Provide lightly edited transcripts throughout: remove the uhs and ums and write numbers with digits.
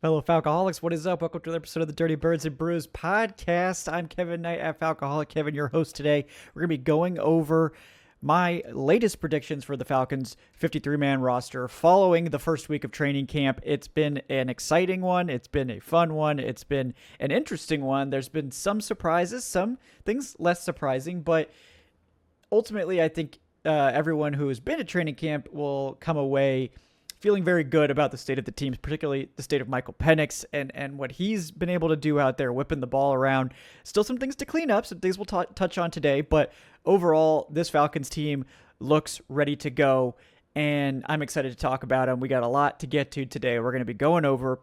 Fellow Falcoholics, what is up? Welcome to another episode of the Dirty Birds and Brews podcast. I'm Kevin Knight at Falcoholic Kevin, your host today. We're going to be going over my latest predictions for the Falcons 53-man roster following the first week of training camp. It's been an exciting one. It's been a fun one. It's been an interesting one. There's been some surprises, some things less surprising, but ultimately I think everyone who has been at training camp will come away feeling very good about the state of the team, particularly the state of Michael Penix and what he's been able to do out there, whipping the ball around. Still some things to clean up, some things we'll touch on today, but overall, this Falcons team looks ready to go, and I'm excited to talk about them. We got a lot to get to today. We're going to be going over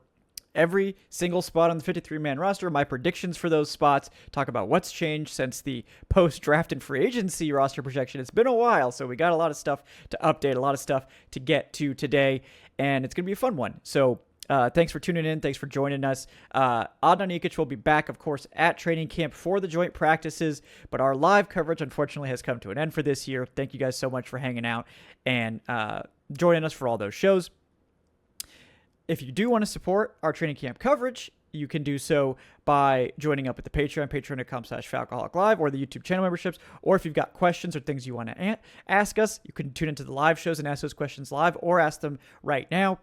every single spot on the 53-man roster, my predictions for those spots, talk about what's changed since the post-draft and free agency roster projection. It's been a while, so we got a lot of stuff to update, a lot of stuff to get to today, and it's going to be a fun one. So thanks for tuning in. Thanks for joining us. Adnan Ikic will be back, of course, at training camp for the joint practices, but our live coverage, unfortunately, has come to an end for this year. Thank you guys so much for hanging out and joining us for all those shows. If you do want to support our training camp coverage, you can do so by joining up at the Patreon, patreon.com/Falcoholic or the YouTube channel memberships. Or if you've got questions or things you want to ask us, you can tune into the live shows and ask those questions live or ask them right now.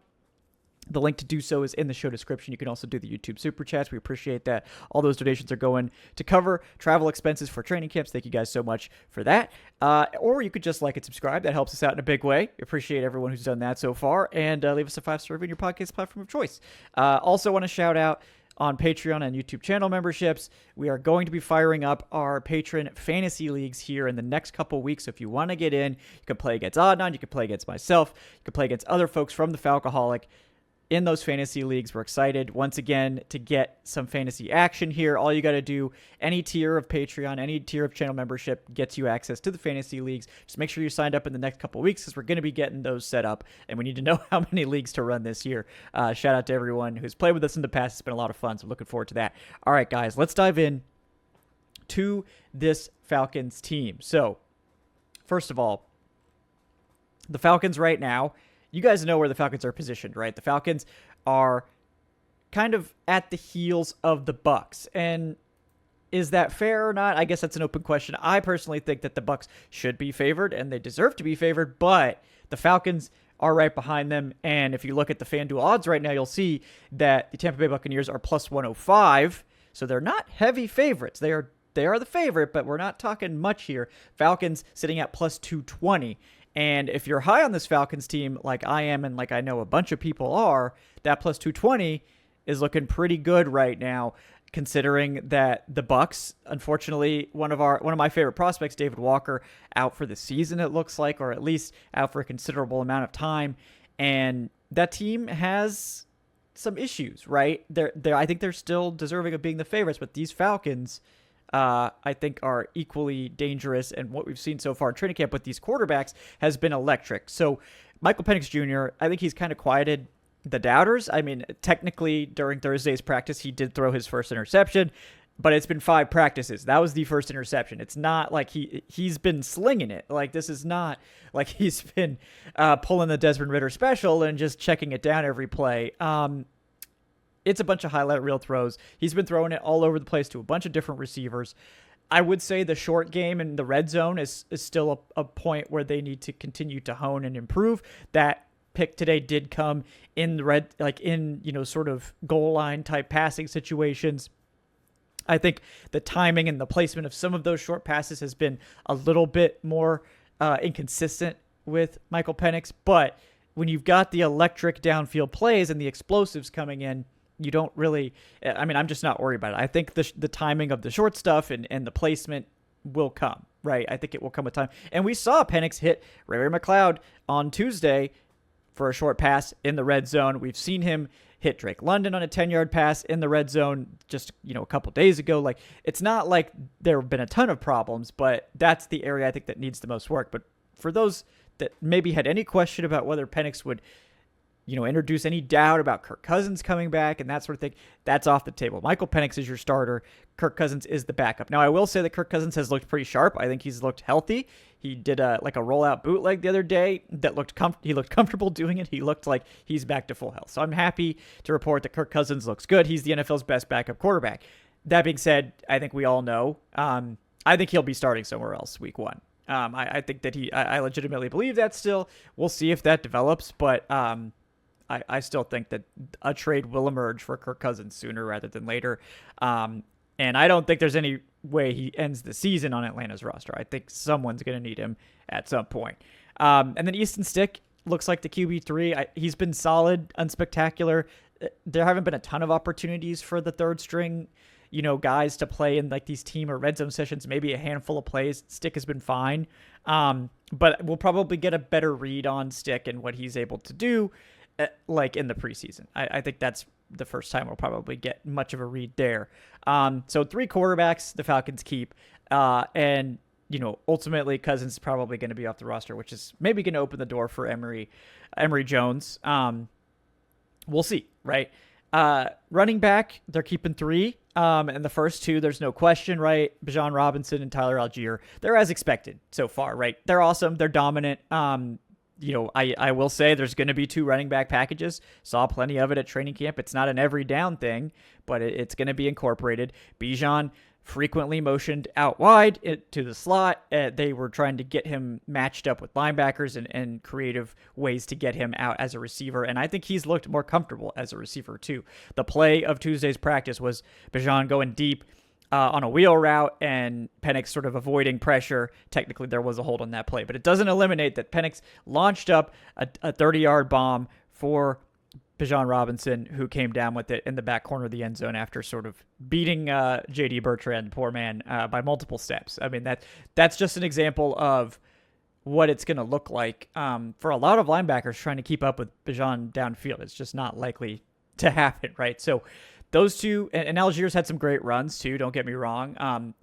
The link to do so is in the show description. You can also do the YouTube Super Chats. We appreciate that. All those donations are going to cover travel expenses for training camps. Thank you guys so much for that. Or you could just like and subscribe. That helps us out in a big way. Appreciate everyone who's done that so far. And leave us a 5-star review in your podcast platform of choice. Also want to shout out on Patreon and YouTube channel memberships. We are going to be firing up our patron fantasy leagues here in the next couple weeks. So if you want to get in, you can play against Adnan. You can play against myself. You can play against other folks from the Falcoholic in those fantasy leagues. We're excited once again to get some fantasy action here. All you got to do, any tier of Patreon, any tier of channel membership gets you access to the fantasy leagues. Just make sure you're signed up in the next couple of weeks because we're going to be getting those set up and we need to know how many leagues to run this year. Shout out to everyone who's played with us in the past. It's been a lot of fun, so looking forward to that. All right, guys, let's dive in to this Falcons team. So, first of all, the Falcons right now, you guys know where the Falcons are positioned, right? The Falcons are kind of at the heels of the Bucs. And is that fair or not? I guess that's an open question. I personally think that the Bucs should be favored and they deserve to be favored, but the Falcons are right behind them. And if you look at the FanDuel odds right now, you'll see that the Tampa Bay Buccaneers are plus 105. So they're not heavy favorites. They are the favorite, but we're not talking much here. Falcons sitting at plus 220. And if you're high on this Falcons team, like I am and like I know a bunch of people are, that plus 220 is looking pretty good right now, considering that the Bucs, unfortunately, one of my favorite prospects, David Walker, out for the season, it looks like, or at least out for a considerable amount of time. And that team has some issues, right? I think they're still deserving of being the favorites, but these Falcons, I think are equally dangerous, and what we've seen so far in training camp with these quarterbacks has been electric. So Michael Penix Jr., I think he's kind of quieted the doubters. I mean, technically during Thursday's practice, he did throw his first interception, but it's been 5 practices. That was the first interception. It's not like he's been slinging it. Like, this is not like he's been pulling the Desmond Ridder special and just checking it down every play. It's a bunch of highlight reel throws. He's been throwing it all over the place to a bunch of different receivers. I would say the short game in the red zone is still a point where they need to continue to hone and improve. That pick today did come in the red, like in, sort of goal line type passing situations. I think the timing and the placement of some of those short passes has been a little bit more inconsistent with Michael Penix. But when you've got the electric downfield plays and the explosives coming in, you don't really, I'm just not worried about it. I think the timing of the short stuff and the placement will come, right? I think it will come with time. And we saw Penix hit Ray McLeod on Tuesday for a short pass in the red zone. We've seen him hit Drake London on a 10-yard pass in the red zone just, a couple days ago. Like, it's not like there have been a ton of problems, but that's the area I think that needs the most work. But for those that maybe had any question about whether Penix would introduce any doubt about Kirk Cousins coming back and that sort of thing, that's off the table. Michael Penix is your starter. Kirk Cousins is the backup. Now, I will say that Kirk Cousins has looked pretty sharp. I think he's looked healthy. He did a rollout bootleg the other day that he looked comfortable doing it. He looked like he's back to full health. So I'm happy to report that Kirk Cousins looks good. He's the NFL's best backup quarterback. That being said, I think we all know, I think he'll be starting somewhere else week 1. I think that I legitimately believe that still. We'll see if that develops, but I still think that a trade will emerge for Kirk Cousins sooner rather than later. And I don't think there's any way he ends the season on Atlanta's roster. I think someone's going to need him at some point. And then Easton Stick looks like the QB3. He's been solid, unspectacular. There haven't been a ton of opportunities for the third string, guys to play in like these team or red zone sessions, maybe a handful of plays. Stick has been fine. But we'll probably get a better read on Stick and what he's able to do like in the preseason. I think that's the first time we'll probably get much of a read there. So 3 quarterbacks the Falcons keep. And, ultimately Cousins is probably going to be off the roster, which is maybe going to open the door for Emory Jones. We'll see, right? Running back, they're keeping 3. And the first 2, there's no question, right? Bijan Robinson and Tyler Algier. They're as expected so far, right? They're awesome. They're dominant. I will say there's going to be 2 running back packages. Saw plenty of it at training camp. It's not an every down thing, but it's going to be incorporated. Bijan frequently motioned out wide to the slot. They were trying to get him matched up with linebackers and creative ways to get him out as a receiver. And I think he's looked more comfortable as a receiver too. The play of Tuesday's practice was Bijan going deep on a wheel route and Penix sort of avoiding pressure. Technically, there was a hold on that play, but it doesn't eliminate that Penix launched up a 30-yard bomb for Bijan Robinson, who came down with it in the back corner of the end zone after sort of beating J.D. Bertrand, poor man, by multiple steps. I mean, that's just an example of what it's going to look like for a lot of linebackers trying to keep up with Bijan downfield. It's just not likely to happen, right? So those 2, and Algier's had some great runs too, don't get me wrong.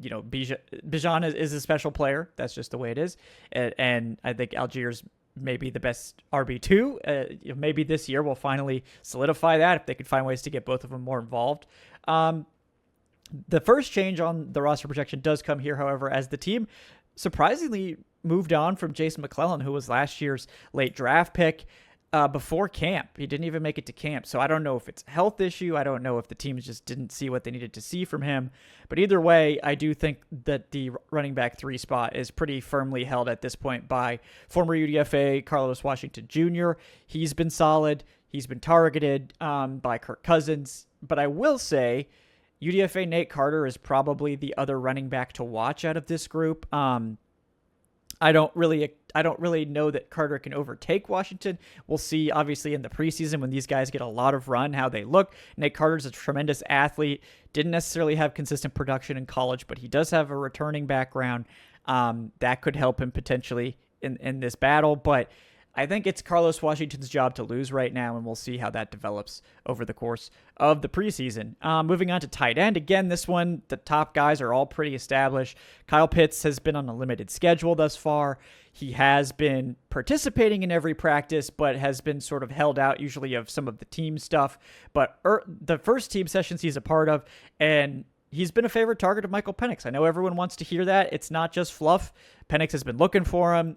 Bijan is a special player. That's just the way it is. And I think Algier's maybe the best RB2. Maybe this year we'll finally solidify that if they could find ways to get both of them more involved. The first change on the roster projection does come here, however, as the team surprisingly moved on from Jason McClellan, who was last year's late draft pick. Before camp. He didn't even make it to camp. So I don't know if it's a health issue. I don't know if the teams just didn't see what they needed to see from him. But either way, I do think that the running back 3 spot is pretty firmly held at this point by former UDFA Carlos Washington Jr. He's been solid. He's been targeted by Kirk Cousins. But I will say UDFA Nate Carter is probably the other running back to watch out of this group. I don't really know that Carter can overtake Washington. We'll see, obviously, in the preseason when these guys get a lot of run, how they look. Nate Carter's a tremendous athlete. Didn't necessarily have consistent production in college, but he does have a returning background that could help him potentially in this battle. But I think it's Carlos Washington's job to lose right now, and we'll see how that develops over the course of the preseason. Moving on to tight end. Again, this one, the top guys are all pretty established. Kyle Pitts has been on a limited schedule thus far. He has been participating in every practice, but has been sort of held out usually of some of the team stuff. But the first team sessions he's a part of, and he's been a favorite target of Michael Penix. I know everyone wants to hear that. It's not just fluff. Penix has been looking for him.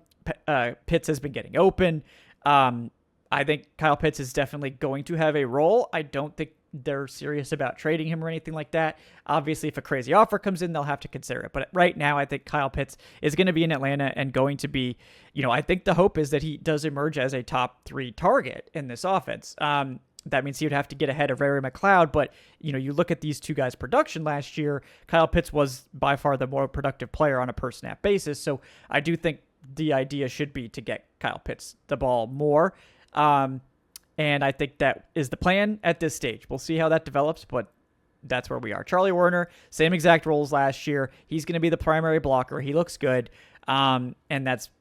Pitts has been getting open. I think Kyle Pitts is definitely going to have a role. I don't think they're serious about trading him or anything like that. Obviously, if a crazy offer comes in, they'll have to consider it. But right now, I think Kyle Pitts is going to be in Atlanta and going to be, I think the hope is that he does emerge as a top 3 target in this offense. That means he would have to get ahead of Ray McLeod. But, you look at these 2 guys' production last year, Kyle Pitts was by far the more productive player on a per snap basis. So I do think the idea should be to get Kyle Pitts the ball more. And I think that is the plan at this stage. We'll see how that develops, but that's where we are. Charlie Werner, same exact roles last year. He's going to be the primary blocker. He looks good. And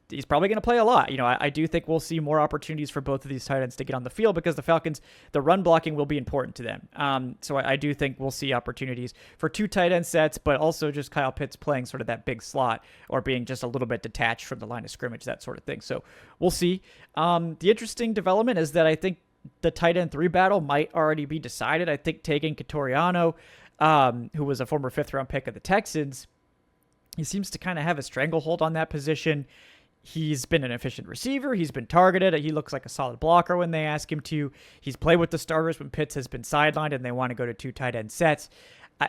he's probably going to play a lot. I do think we'll see more opportunities for both of these tight ends to get on the field because the Falcons, the run blocking will be important to them. So I do think we'll see opportunities for 2 tight end sets, but also just Kyle Pitts playing sort of that big slot or being just a little bit detached from the line of scrimmage, that sort of thing. So we'll see. The interesting development is that I think the tight end 3 battle might already be decided. I think taking Catoriano, who was a former 5th-round pick of the Texans, he seems to kind of have a stranglehold on that position. He's been an efficient receiver. He's been targeted. He looks like a solid blocker when they ask him to. He's played with the starters when Pitts has been sidelined and they want to go to 2 tight end sets.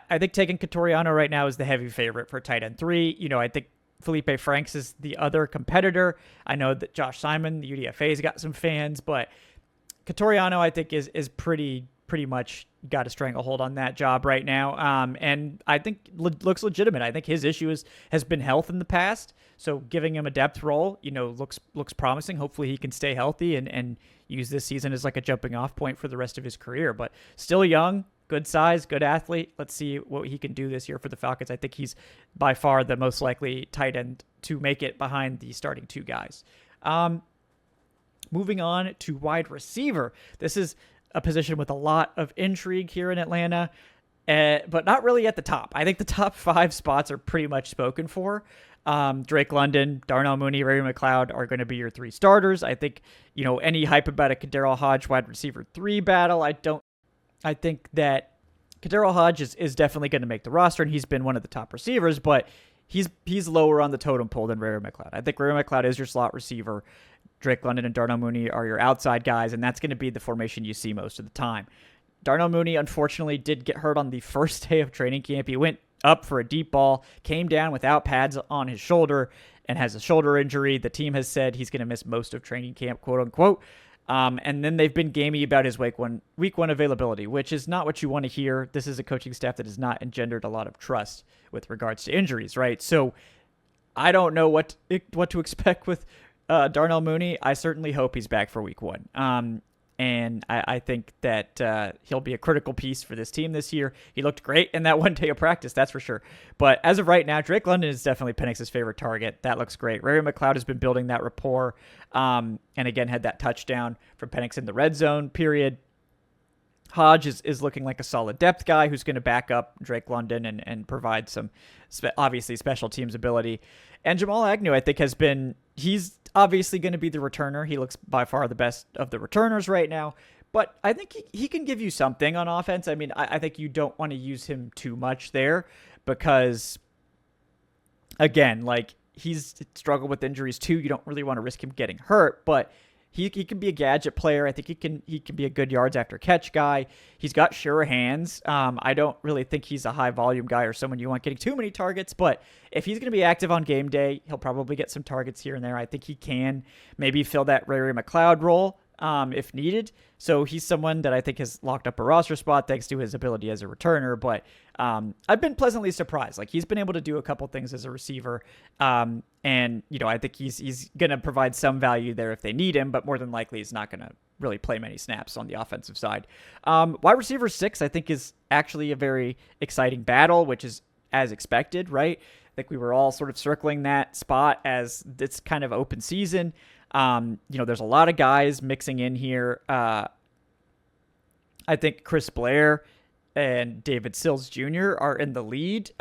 I think taking Catoriano right now is the heavy favorite for tight end 3. I think Felipe Franks is the other competitor. I know that Josh Simon, the UDFA's got some fans, but Catoriano, I think, is pretty much got a stranglehold on that job right now. And I think looks legitimate. I think his issue has been health in the past. So giving him a depth role, looks promising. Hopefully he can stay healthy and use this season as like a jumping off point for the rest of his career. But still young, good size, good athlete. Let's see what he can do this year for the Falcons. I think he's by far the most likely tight end to make it behind the starting 2 guys. Moving on to wide receiver. This is a position with a lot of intrigue here in Atlanta, but not really at the top. I think the top 5 spots are pretty much spoken for. Drake London, Darnell Mooney, Ray McLeod are going to be your 3 starters. I think, any hype about a Kaderl Hodge wide receiver 3 battle, I think that Kaderl Hodge is definitely going to make the roster, and he's been one of the top receivers, but he's lower on the totem pole than Ray McLeod. I think Ray McLeod is your slot receiver. Drake London and Darnell Mooney are your outside guys, and that's going to be the formation you see most of the time. Darnell Mooney, unfortunately, did get hurt on the first day of training camp. He went up for a deep ball, came down without pads on his shoulder, and has a shoulder injury. The team has said he's going to miss most of training camp, quote unquote. And then they've been gamey about his week one availability, which is not what you want to hear. This is a coaching staff that has not engendered a lot of trust with regards to injuries, right? So I don't know what to expect with Darnell Mooney. I certainly hope he's back for week 1. And I think that he'll be a critical piece for this team this year. He looked great in that one day of practice, that's for sure. But as of right now, Drake London is definitely Penix's favorite target. That looks great. Ray McLeod has been building that rapport, and again had that touchdown from Penix in the red zone period. Hodge is looking like a solid depth guy who's going to back up Drake London and provide some obviously special teams ability. And Jamal Agnew, I think, he's obviously going to be the returner. He looks by far the best of the returners right now, but I think he can give you something on offense. I mean, I think you don't want to use him too much there because, again, like he's struggled with injuries too. You don't really want to risk him getting hurt, but he can be a gadget player. I think he can be a good yards after catch guy. He's got sure hands. I don't really think he's a high volume guy or someone you want getting too many targets, but if he's going to be active on game day, he'll probably get some targets here and there. I think he can maybe fill that Ray McLeod role if needed. So he's someone that I think has locked up a roster spot thanks to his ability as a returner. But I've been pleasantly surprised. Like he's been able to do a couple things as a receiver. And, I think he's going to provide some value there if they need him, but more than likely he's not going to really play many snaps on the offensive side. Wide receiver 6, I think, is actually a very exciting battle, which is as expected, right? I think we were all sort of circling that spot as it's kind of open season. There's a lot of guys mixing in here. I think Chris Blair and David Sills Jr. are in the lead.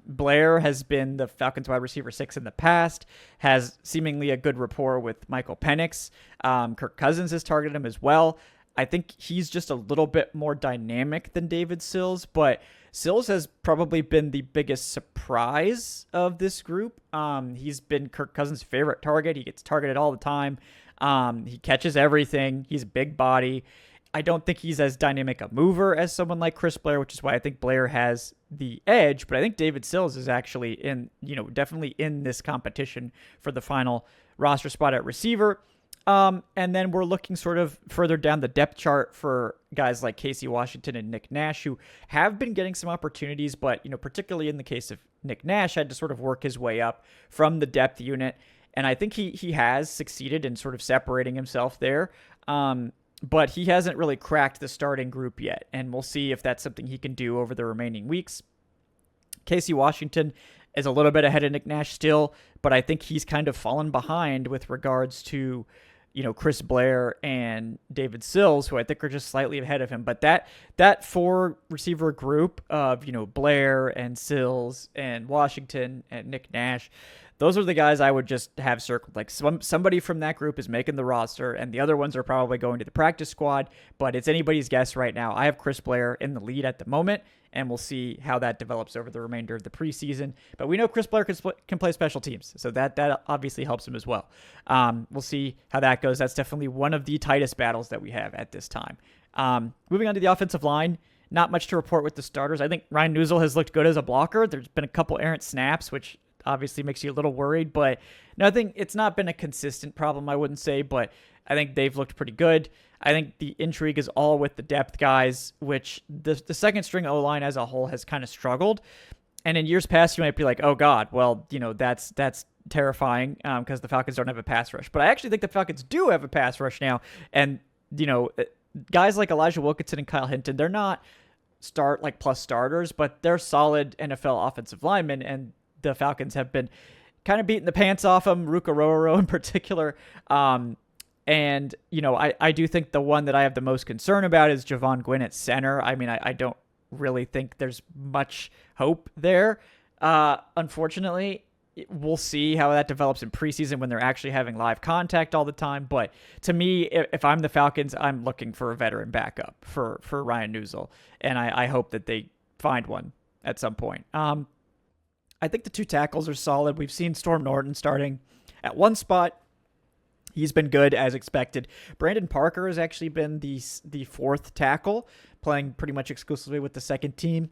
Blair has been the Falcons wide receiver 6 in the past, has seemingly a good rapport with Michael Penix. Kirk Cousins has targeted him as well. I think he's just a little bit more dynamic than David Sills, but Sills has probably been the biggest surprise of this group. He's been Kirk Cousins' favorite target. He gets targeted all the time. He catches everything. He's a big body. I don't think he's as dynamic a mover as someone like Chris Blair, which is why I think Blair has the edge. But I think David Sills is actually definitely in this competition for the final roster spot at receiver. And then we're looking sort of further down the depth chart for guys like Casey Washington and Nick Nash, who have been getting some opportunities, but, particularly in the case of Nick Nash, had to sort of work his way up from the depth unit. And I think he has succeeded in sort of separating himself there. But he hasn't really cracked the starting group yet. And we'll see if that's something he can do over the remaining weeks. Casey Washington is a little bit ahead of Nick Nash still, but I think he's kind of fallen behind with regards to, Chris Blair and David Sills, who I think are just slightly ahead of him. But that 4 receiver group of, Blair and Sills and Washington and Nick Nash, those are the guys I would just have circled. Like somebody from that group is making the roster, and the other ones are probably going to the practice squad, but it's anybody's guess right now. I have Chris Blair in the lead at the moment, and we'll see how that develops over the remainder of the preseason. But we know Chris Blair can play special teams, so that obviously helps him as well. We'll see how that goes. That's definitely one of the tightest battles that we have at this time. Moving on to the offensive line, not much to report with the starters. I think Ryan Nuzul has looked good as a blocker. There's been a couple errant snaps, which obviously makes you a little worried, but nothing. It's not been a consistent problem, I wouldn't say, but I think they've looked pretty good. I think the intrigue is all with the depth guys, which the second string O-line as a whole has kind of struggled. And in years past, you might be like, oh God, well, that's terrifying because the Falcons don't have a pass rush. But I actually think the Falcons do have a pass rush now. And, guys like Elijah Wilkinson and Kyle Hinton, they're not plus starters, but they're solid NFL offensive linemen. And the Falcons have been kind of beating the pants off them, Ruka Rororo in particular. And, I do think the one that I have the most concern about is Javon Gwynn at center. I mean, I don't really think there's much hope there. Unfortunately, we'll see how that develops in preseason when they're actually having live contact all the time. But to me, if I'm the Falcons, I'm looking for a veteran backup for Ryan Nuzul. And I hope that they find one at some point. I think the two tackles are solid. We've seen Storm Norton starting at one spot. He's been good as expected. Brandon Parker has actually been the fourth tackle, playing pretty much exclusively with the second team.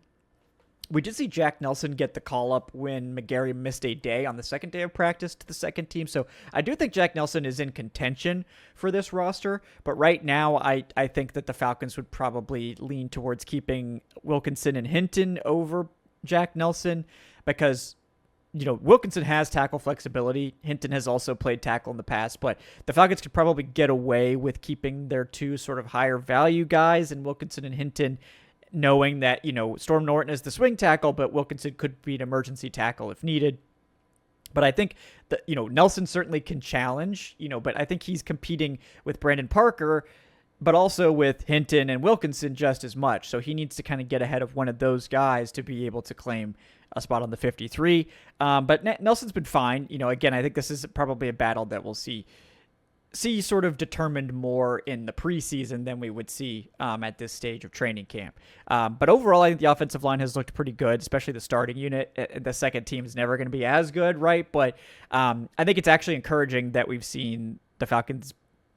We did see Jack Nelson get the call-up when McGarry missed a day on the second day of practice to the second team. So I do think Jack Nelson is in contention for this roster. But right now, I think that the Falcons would probably lean towards keeping Wilkinson and Hinton over Jack Nelson because Wilkinson has tackle flexibility. Hinton has also played tackle in the past, but the Falcons could probably get away with keeping their two sort of higher value guys in Wilkinson and Hinton, knowing that, Storm Norton is the swing tackle, but Wilkinson could be an emergency tackle if needed. But I think that, Nelson certainly can challenge, but I think he's competing with Brandon Parker, but also with Hinton and Wilkinson just as much. So he needs to kind of get ahead of one of those guys to be able to claim a spot on the 53. But Nelson's been fine. Again, I think this is probably a battle that we'll see sort of determined more in the preseason than we would see at this stage of training camp. But overall, I think the offensive line has looked pretty good, especially the starting unit. The second team is never going to be as good, right? But I think it's actually encouraging that we've seen the Falcons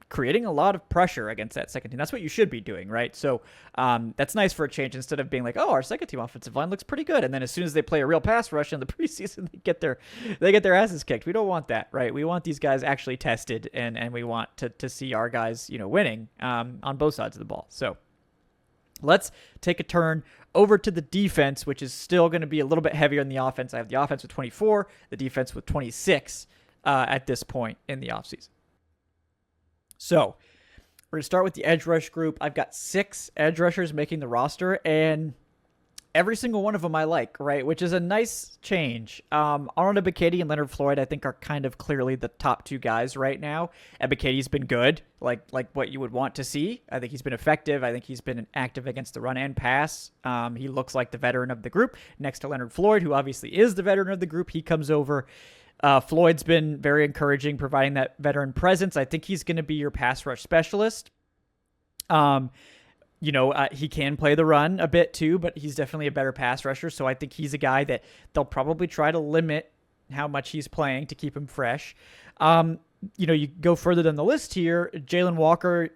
creating a lot of pressure against that second team. That's what you should be doing, right? So that's nice for a change instead of being like, oh, our second team offensive line looks pretty good. And then as soon as they play a real pass rush in the preseason, they get their asses kicked. We don't want that, right? We want these guys actually tested and we want to see our guys, winning on both sides of the ball. So let's take a turn over to the defense, which is still going to be a little bit heavier than the offense. I have the offense with 24, the defense with 26 at this point in the offseason. So we're going to start with the edge rush group. I've got 6 edge rushers making the roster, and every single one of them I like, right? Which is a nice change. Arnold Ebiketie and Leonard Floyd, I think, are kind of clearly the top 2 guys right now. Ebiketie's been good, like what you would want to see. I think he's been effective. I think he's been active against the run and pass. He looks like the veteran of the group. Next to Leonard Floyd, who obviously is the veteran of the group, he comes over. Floyd's been very encouraging, providing that veteran presence. I think he's going to be your pass rush specialist. He can play the run a bit too, but he's definitely a better pass rusher. So I think he's a guy that they'll probably try to limit how much he's playing to keep him fresh. You go further down the list here. Jalen Walker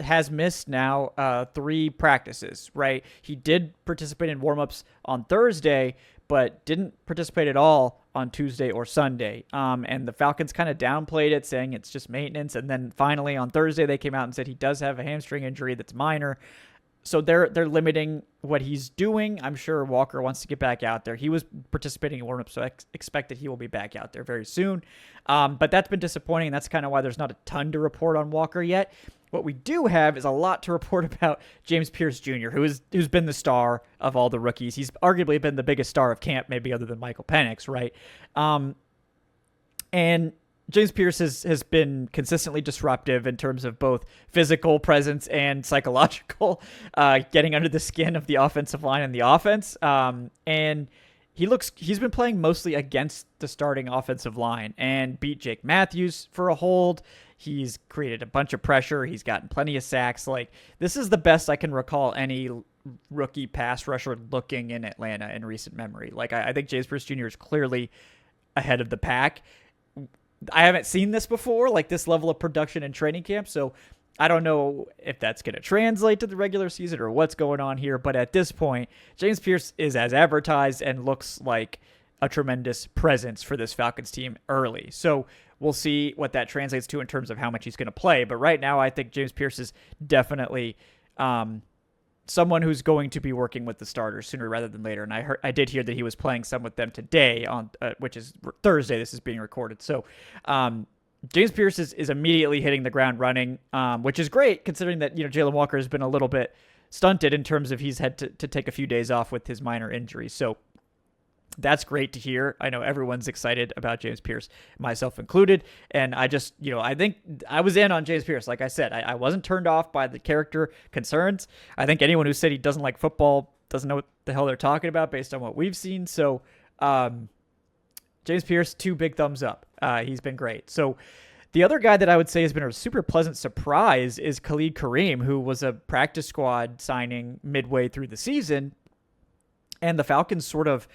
has missed now 3 practices, right? He did participate in warmups on Thursday, but didn't participate at all on Tuesday or Sunday. And the Falcons kind of downplayed it, saying it's just maintenance. And then finally on Thursday, they came out and said he does have a hamstring injury that's minor. So they're limiting what he's doing. I'm sure Walker wants to get back out there. He was participating in warm-up, so I expect that he will be back out there very soon. But that's been disappointing, and that's kind of why there's not a ton to report on Walker yet. What we do have is a lot to report about James Pierce Jr., who's been the star of all the rookies. He's arguably been the biggest star of camp, maybe other than Michael Penix, right? And James Pierce has been consistently disruptive in terms of both physical presence and psychological, getting under the skin of the offensive line and the offense. And he's been playing mostly against the starting offensive line and beat Jake Matthews for a hold. He's created a bunch of pressure. He's gotten plenty of sacks. Like, this is the best I can recall any rookie pass rusher looking in Atlanta in recent memory. Like, I think James Pierce Jr. is clearly ahead of the pack. I haven't seen this before, like this level of production in training camp. So I don't know if that's going to translate to the regular season or what's going on here. But at this point, James Pierce is as advertised and looks like a tremendous presence for this Falcons team early. So we'll see what that translates to in terms of how much he's going to play. But right now, I think James Pierce is definitely someone who's going to be working with the starters sooner rather than later. And I did hear that he was playing some with them today, on which is Thursday. This is being recorded. So James Pierce is immediately hitting the ground running, which is great considering that, Jalen Walker has been a little bit stunted in terms of he's had to take a few days off with his minor injury. So that's great to hear. I know everyone's excited about James Pierce, myself included. And I just, I think I was in on James Pierce. Like I said, I wasn't turned off by the character concerns. I think anyone who said he doesn't like football doesn't know what the hell they're talking about based on what we've seen. So James Pierce, 2 big thumbs up. He's been great. So the other guy that I would say has been a super pleasant surprise is Khalid Kareem, who was a practice squad signing midway through the season. And the Falcons sort of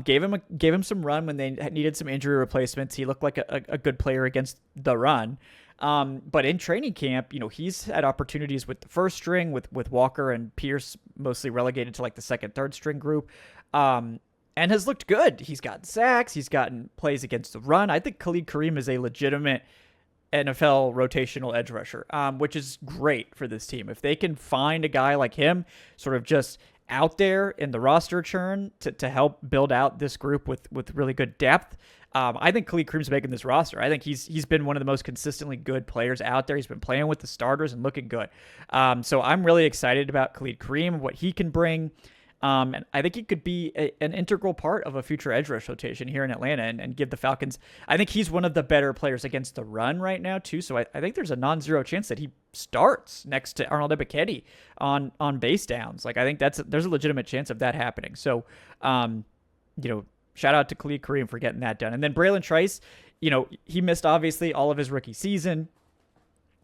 gave him some run when they needed some injury replacements. He looked like a good player against the run. But in training camp, he's had opportunities with the first string, with Walker and Pierce mostly relegated to like the second, third string group, and has looked good. He's gotten sacks. He's gotten plays against the run. I think Khalid Kareem is a legitimate NFL rotational edge rusher, which is great for this team. If they can find a guy like him sort of just out there in the roster churn to help build out this group with really good depth, I think Khalid Kareem's making this roster. I think he's been one of the most consistently good players out there. He's been playing with the starters and looking good. So I'm really excited about Khalid Kareem, what he can bring. And I think he could be an integral part of a future edge rush rotation here in Atlanta and give the Falcons. I think he's one of the better players against the run right now, too. So I think there's a non-zero chance that he starts next to Arnold Ebiketie on base downs. Like, I think there's a legitimate chance of that happening. So, shout out to Khalid Kareem for getting that done. And then Braylon Trice, he missed obviously all of his rookie season.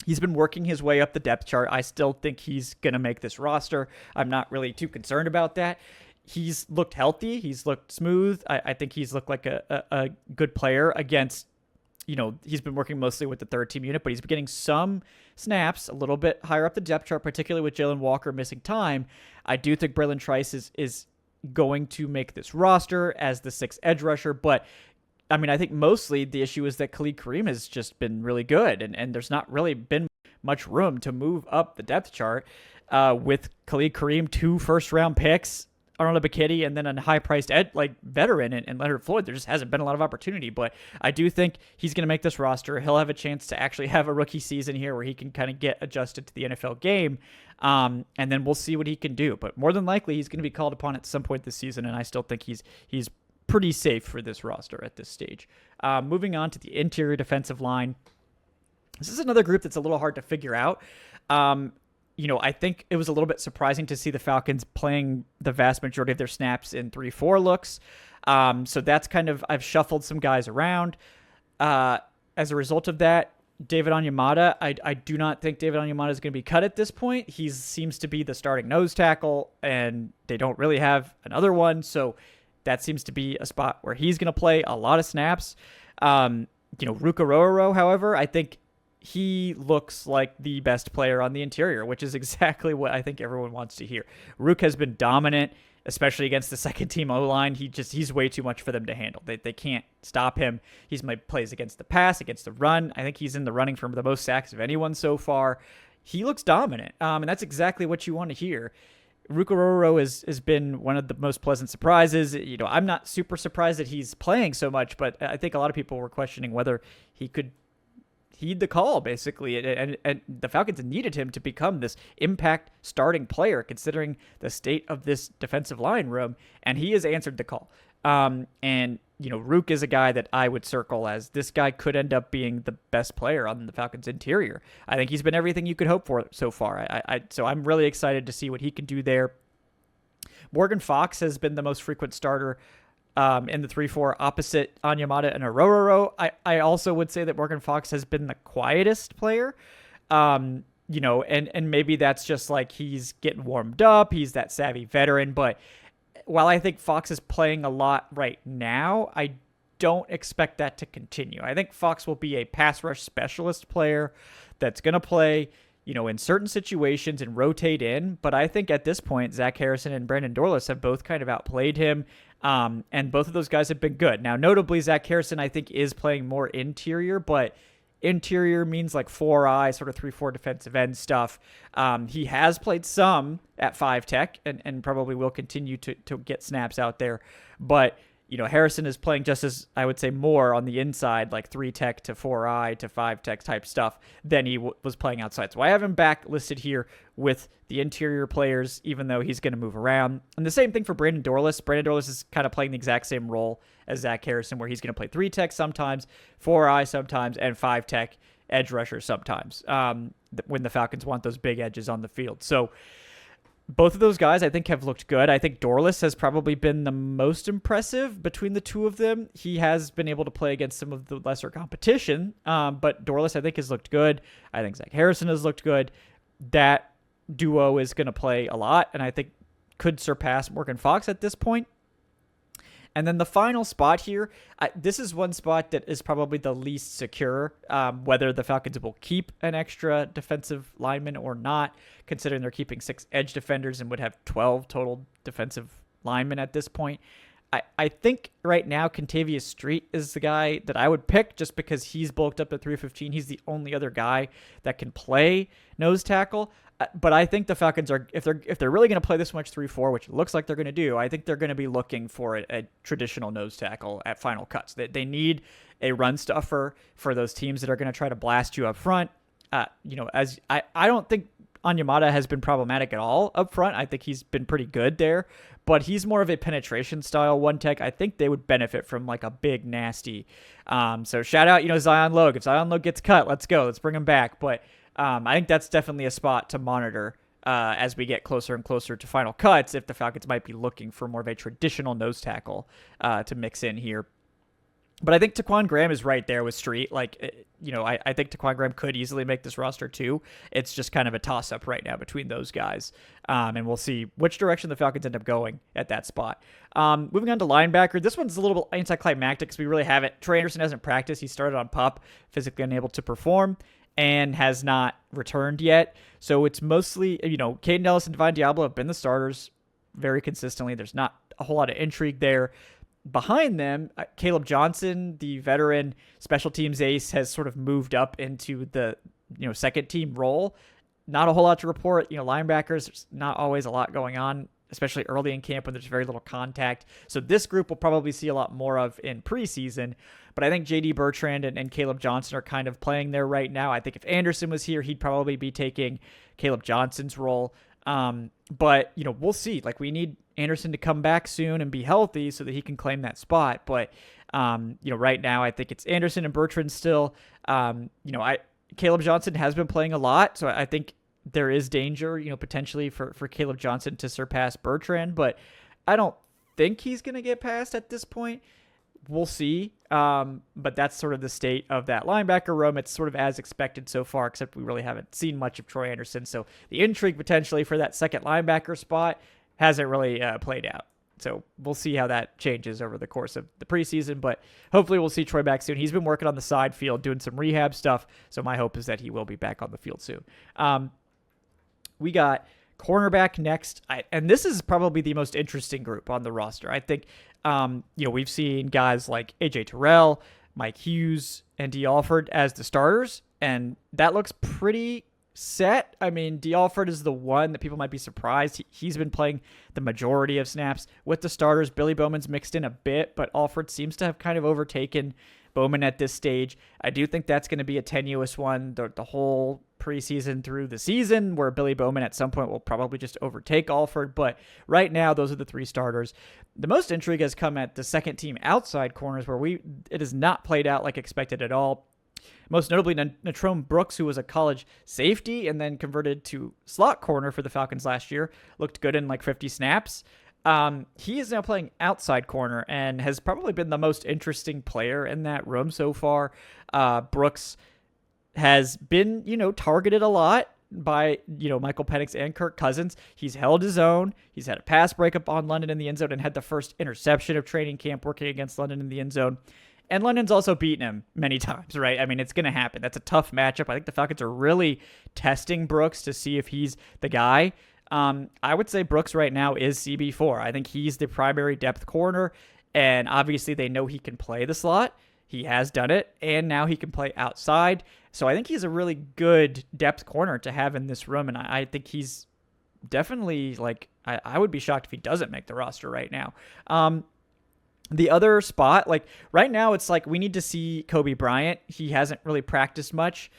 He's been working his way up the depth chart. I still think he's going to make this roster. I'm not really too concerned about that. He's looked healthy. He's looked smooth. I think he's looked like a good player against, he's been working mostly with the third team unit, but he's been getting some snaps a little bit higher up the depth chart, particularly with Jalen Walker missing time. I do think Braylon Trice is going to make this roster as the 6th edge rusher, but I think mostly the issue is that Khalid Kareem has just been really good, and there's not really been much room to move up the depth chart with Khalid Kareem, 2 first-round picks, Arnold Ebiketie, and then a high-priced veteran and Leonard Floyd. There just hasn't been a lot of opportunity, but I do think he's going to make this roster. He'll have a chance to actually have a rookie season here where he can kind of get adjusted to the NFL game, and then we'll see what he can do. But more than likely, he's going to be called upon at some point this season, and I still think he's pretty safe for this roster at this stage. Moving on to the interior defensive line. This is another group that's a little hard to figure out. I think it was a little bit surprising to see the Falcons playing the vast majority of their snaps in 3-4 looks. So that's I've shuffled some guys around. As a result of that, David Onyemata, I do not think David Onyemata is going to be cut at this point. He seems to be the starting nose tackle, and they don't really have another one. So that seems to be a spot where he's going to play a lot of snaps. Ruka Rororo, however, I think he looks like the best player on the interior, which is exactly what I think everyone wants to hear. Rook has been dominant, especially against the second team O-line. He's way too much for them to handle. They can't stop him. He's made plays against the pass, against the run. I think he's in the running for the most sacks of anyone so far. He looks dominant, and that's exactly what you want to hear. Ruka Rororo has been one of the most pleasant surprises. I'm not super surprised that he's playing so much, but I think a lot of people were questioning whether he could heed the call, basically. And the Falcons needed him to become this impact starting player, considering the state of this defensive line room. And he has answered the call. Rook is a guy that I would circle as this guy could end up being the best player on the Falcons interior. I think he's been everything you could hope for so far. So I'm really excited to see what he can do there. Morgan Fox has been the most frequent starter in the 3-4 opposite Onyemata and Arororo. I also would say that Morgan Fox has been the quietest player. And maybe that's just like he's getting warmed up. He's that savvy veteran. But while I think Fox is playing a lot right now, I don't expect that to continue. I think Fox will be a pass rush specialist player that's going to play, in certain situations and rotate in. But I think at this point, Zach Harrison and Brandon Dorlus have both kind of outplayed him. And both of those guys have been good. Now, notably, Zach Harrison, I think, is playing more interior, but interior means like 4-eye, sort of 3-4 defensive end stuff. He has played some at 5 tech and probably will continue to get snaps out there. But, Harrison is playing just as, I would say, more on the inside, like 3 tech to 4-eye to 5 tech type stuff than he was playing outside. So I have him back listed here with the interior players, even though he's going to move around. And the same thing for Brandon Dorlus. Brandon Dorlus is kind of playing the exact same role as Zach Harrison, where he's going to play 3 tech sometimes, 4-eye sometimes, and 5 tech edge rusher sometimes when the Falcons want those big edges on the field. So both of those guys, I think, have looked good. I think Dorlus has probably been the most impressive between the two of them. He has been able to play against some of the lesser competition, but Dorlus, I think, has looked good. I think Zach Harrison has looked good. That duo is going to play a lot, and I think could surpass Morgan Fox at this point. And then the final spot here, this is one spot that is probably the least secure, whether the Falcons will keep an extra defensive lineman or not, considering they're keeping 6 edge defenders and would have 12 total defensive linemen at this point. I think right now Contavious Street is the guy that I would pick just because he's bulked up to 315. He's the only other guy that can play nose tackle. But I think the Falcons are, if they're really going to play this much 3-4, which it looks like they're going to do, I think they're going to be looking for a traditional nose tackle at final cuts. They need a run stuffer for those teams that are going to try to blast you up front. As I don't think Onyemata has been problematic at all up front. I think he's been pretty good there, but he's more of a penetration style 1 tech. I think they would benefit from like a big nasty. So shout out, Zion Logue. If Zion Logue gets cut, let's go. Let's bring him back. But I think that's definitely a spot to monitor as we get closer and closer to final cuts, if the Falcons might be looking for more of a traditional nose tackle to mix in here. But I think Taquan Graham is right there with Street. I think Taquan Graham could easily make this roster too. It's just kind of a toss-up right now between those guys. And we'll see which direction the Falcons end up going at that spot. Moving on to linebacker. This one's a little bit anticlimactic because we really haven't. Troy Anderson hasn't practiced. He started on PUP, physically unable to perform, and has not returned yet. So it's mostly, Caden Ellis and Divine Diablo have been the starters very consistently. There's not a whole lot of intrigue there. Behind them, Caleb Johnson, the veteran special teams ace, has sort of moved up into the second team role. Not a whole lot to report. Linebackers, there's not always a lot going on, especially early in camp when there's very little contact. So this group will probably see a lot more of in preseason. But I think J.D. Bertrand and Caleb Johnson are kind of playing there right now. I think if Anderson was here, he'd probably be taking Caleb Johnson's role. But we'll see. We need Anderson to come back soon and be healthy so that he can claim that spot. But, right now I think it's Anderson and Bertrand still. Caleb Johnson has been playing a lot, so I think there is danger, potentially for Caleb Johnson to surpass Bertrand, but I don't think he's going to get past at this point. We'll see. But that's sort of the state of that linebacker room. It's sort of as expected so far, except we really haven't seen much of Troy Anderson. So the intrigue potentially for that second linebacker spot hasn't really played out. So we'll see how that changes over the course of the preseason, but hopefully we'll see Troy back soon. He's been working on the side field, doing some rehab stuff. So my hope is that he will be back on the field soon. We got cornerback next. And this is probably the most interesting group on the roster. I think, we've seen guys like AJ Terrell, Mike Hughes, and D. Alford as the starters, and that looks pretty set. I mean, D. Alford is the one that people might be surprised. He's been playing the majority of snaps with the starters. Billy Bowman's mixed in a bit, but Alford seems to have kind of overtaken Bowman at this stage. I do think that's going to be a tenuous one the whole preseason through the season, where Billy Bowman at some point will probably just overtake Alford. But right now, those are the 3 starters. The most intrigue has come at the second team outside corners, where it has not played out like expected at all. Most notably, Natrone Brooks, who was a college safety and then converted to slot corner for the Falcons last year, looked good in 50 snaps. He is now playing outside corner and has probably been the most interesting player in that room so far. Brooks has been, targeted a lot by, Michael Penix and Kirk Cousins. He's held his own. He's had a pass breakup on London in the end zone and had the first interception of training camp working against London in the end zone. And London's also beaten him many times, right? I mean, it's going to happen. That's a tough matchup. I think the Falcons are really testing Brooks to see if he's the guy. I would say Brooks right now is CB4. I think he's the primary depth corner, and obviously they know he can play the slot. He has done it, and now he can play outside. So I think he's a really good depth corner to have in this room, and I think he's definitely, I would be shocked if he doesn't make the roster right now. The other spot, right now, it's we need to see Kobe Bryant. He hasn't really practiced much.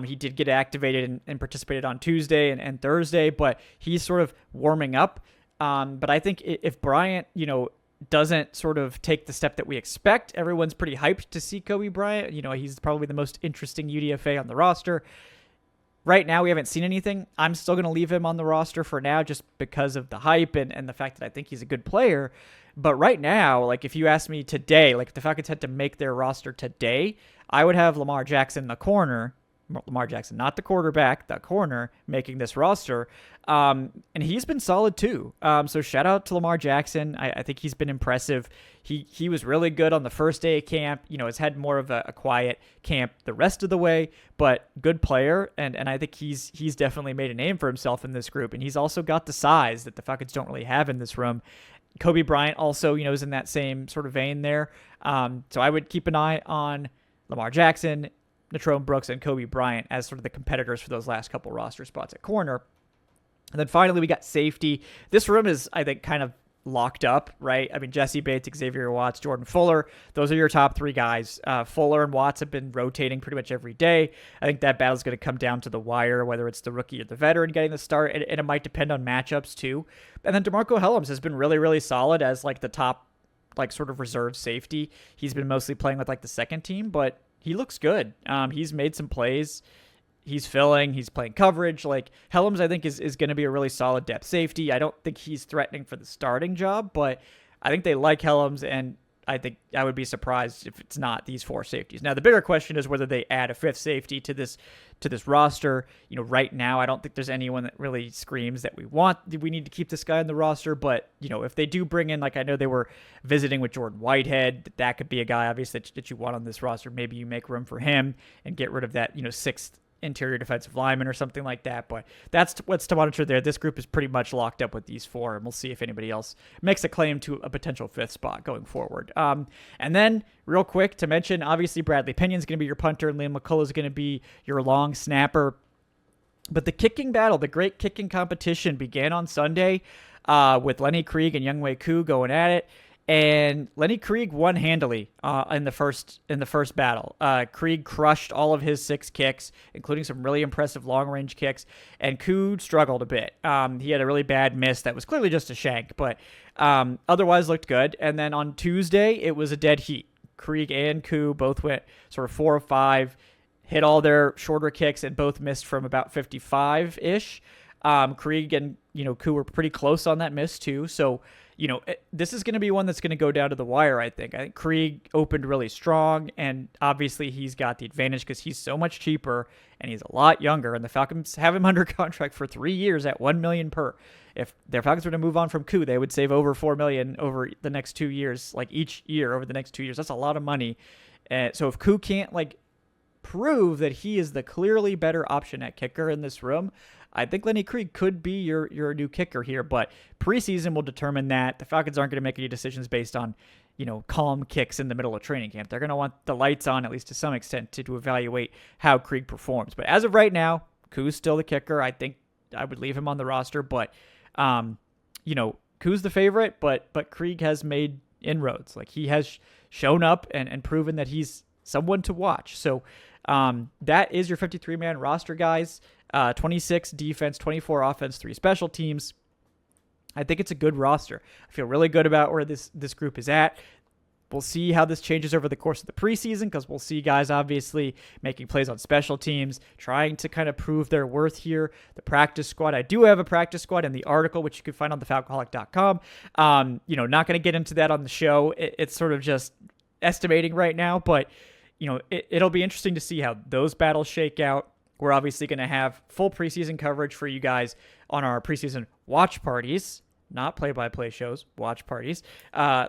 He did get activated and participated on Tuesday and Thursday, but he's sort of warming up. But I think if Bryant, doesn't sort of take the step that we expect, everyone's pretty hyped to see Kobe Bryant. He's probably the most interesting UDFA on the roster. Right now, we haven't seen anything. I'm still going to leave him on the roster for now just because of the hype and the fact that I think he's a good player. But right now, if you ask me today, if the Falcons had to make their roster today, I would have Lamar Jackson in the corner. Lamar Jackson, not the quarterback, the corner, making this roster. And he's been solid too. So shout out to Lamar Jackson. I think he's been impressive. He was really good on the first day of camp. Has had more of a quiet camp the rest of the way, but good player. And I think he's definitely made a name for himself in this group. And he's also got the size that the Falcons don't really have in this room. Kobe Bryant also, is in that same sort of vein there. So I would keep an eye on Lamar Jackson, Natrone Brooks, and Kobe Bryant as sort of the competitors for those last couple roster spots at corner. And then finally, we got safety. This room is, I think, kind of locked up, right? I mean, Jesse Bates, Xavier Watts, Jordan Fuller, those are your top three guys. Fuller and Watts have been rotating pretty much every day. I think that battle's going to come down to the wire, whether it's the rookie or the veteran getting the start, and it might depend on matchups too. And then DeMarco Hellams has been really, really solid as the top, sort of reserve safety. He's been mostly playing with the second team, but he looks good. He's made some plays. He's filling. He's playing coverage. Hellams, I think, is going to be a really solid depth safety. I don't think he's threatening for the starting job, but I think they like Hellams, and I think I would be surprised if it's not these four safeties. Now, the bigger question is whether they add a fifth safety to this roster. Right now, I don't think there's anyone that really screams that we need to keep this guy on the roster. But, if they do bring in, I know they were visiting with Jordan Whitehead, that could be a guy, obviously, that you want on this roster. Maybe you make room for him and get rid of that, sixth interior defensive lineman or something like that. But that's what's to monitor there. This group is pretty much locked up with these four, and we'll see if anybody else makes a claim to a potential fifth spot going forward. And then real quick to mention, obviously Bradley Pinion's going to be your punter, and Liam McCullough is going to be your long snapper. But the kicking battle, the great kicking competition, began on Sunday with Lenny Krieg and Younghoe Koo going at it. And Lenny Krieg won handily in the first battle. Krieg crushed all of his 6 kicks, including some really impressive long-range kicks, and Koo struggled a bit. He had a really bad miss that was clearly just a shank, but otherwise looked good. And then on Tuesday, it was a dead heat. Krieg and Koo both went sort of 4 of 5, hit all their shorter kicks, and both missed from about 55-ish. Krieg and Koo were pretty close on that miss too, so this is going to be one that's going to go down to the wire, I think. I think Krieg opened really strong, and obviously he's got the advantage because he's so much cheaper and he's a lot younger, and the Falcons have him under contract for 3 years at $1 million per. If their Falcons were to move on from Koo, they would save over $4 million over the next 2 years, each year over the next 2 years. That's a lot of money. So if Koo can't prove that he is the clearly better option at kicker in this room, I think Lenny Krieg could be your new kicker here, but preseason will determine that. The Falcons aren't going to make any decisions based on, calm kicks in the middle of training camp. They're going to want the lights on, at least to some extent, to evaluate how Krieg performs. But as of right now, Koo's still the kicker. I think I would leave him on the roster, but, Koo's the favorite, but Krieg has made inroads. He has shown up and proven that he's someone to watch. So that is your 53-man roster, guys. 26 defense, 24 offense, 3 special teams. I think it's a good roster. I feel really good about where this group is at. We'll see how this changes over the course of the preseason, because we'll see guys obviously making plays on special teams, trying to kind of prove their worth here. The practice squad, I do have a practice squad in the article, which you can find on thefalcoholic.com. Not going to get into that on the show. It's sort of just estimating right now, but it'll be interesting to see how those battles shake out. We're obviously going to have full preseason coverage for you guys on our preseason watch parties, not play-by-play shows, watch parties,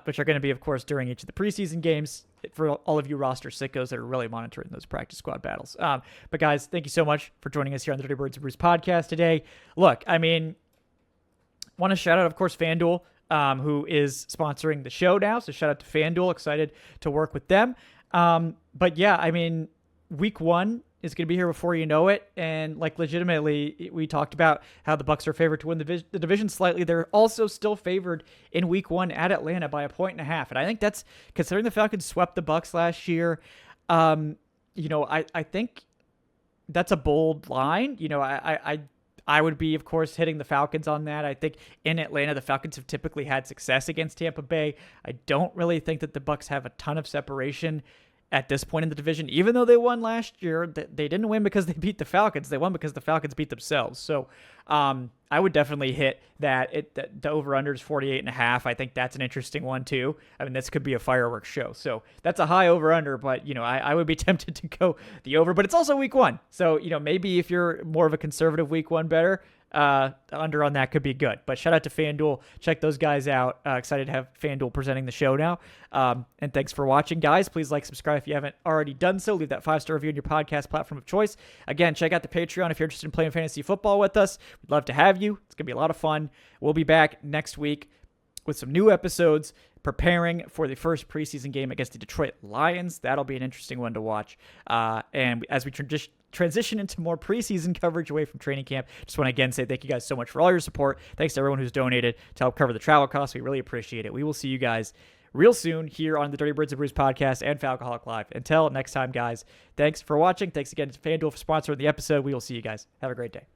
which are going to be, of course, during each of the preseason games for all of you roster sickos that are really monitoring those practice squad battles. But guys, thank you so much for joining us here on the Dirty Birds and Brews podcast today. Look, want to shout out, of course, FanDuel, who is sponsoring the show now. So shout out to FanDuel. Excited to work with them. But yeah, week one is going to be here before you know it. And legitimately, we talked about how the Bucs are favored to win the division slightly. They're also still favored in week one at Atlanta by 1.5. And I think that's, considering the Falcons swept the Bucs last year, I think that's a bold line. I would be, of course, hitting the Falcons on that. I think in Atlanta, the Falcons have typically had success against Tampa Bay. I don't really think that the Bucs have a ton of separation at this point in the division. Even though they won last year, they didn't win because they beat the Falcons. They won because the Falcons beat themselves. So I would definitely hit that. The over-under is 48.5. I think that's an interesting one, too. This could be a fireworks show. So that's a high over-under, but, I would be tempted to go the over. But it's also week one. So, maybe if you're more of a conservative week one better, under on that could be good. But shout out to FanDuel. Check those guys out. Excited to have FanDuel presenting the show now. And thanks for watching, guys. Please subscribe if you haven't already done so. Leave that 5-star review on your podcast platform of choice. Again, check out the Patreon if you're interested in playing fantasy football with us. We'd love to have you. It's going to be a lot of fun. We'll be back next week with some new episodes, preparing for the first preseason game against the Detroit Lions. That'll be an interesting one to watch. And as we transition into more preseason coverage away from training camp, just want to again say thank you guys so much for all your support. Thanks to everyone who's donated to help cover the travel costs. We really appreciate it. We will see you guys real soon here on the Dirty Birds and Brews podcast and Falcoholic Live. Until next time, guys, thanks for watching. Thanks again to FanDuel for sponsoring the episode. We will see you guys. Have a great day.